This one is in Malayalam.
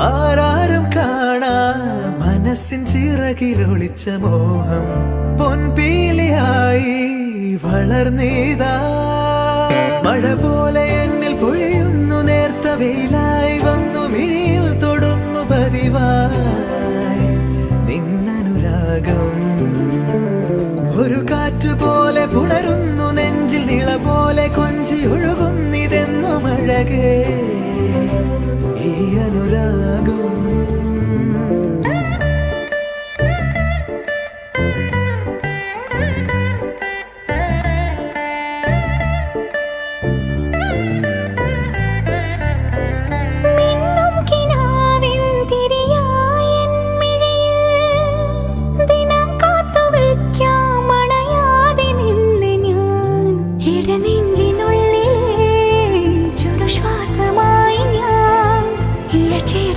ആരാരും കാണാ മനസ്സിൻ ചിറകിലൊളിച്ച മോഹം പൊൻപീലിയായി വളർന്നീതാ. മഴ പോലെ എന്നിൽ പൊഴിയുന്നു, നേർത്ത വെയിലായി വന്നു മിഴിയിൽ തൊടുന്നു പതിവായി നിന്നനുരാഗം. ഒരു കാറ്റ് പോലെ പുണരുന്നു നെഞ്ചിൽ, നിള പോലെ കൊഞ്ചി ഒഴുകുന്നിതെന്നു മഴകേ ഈ അനുരാഗം.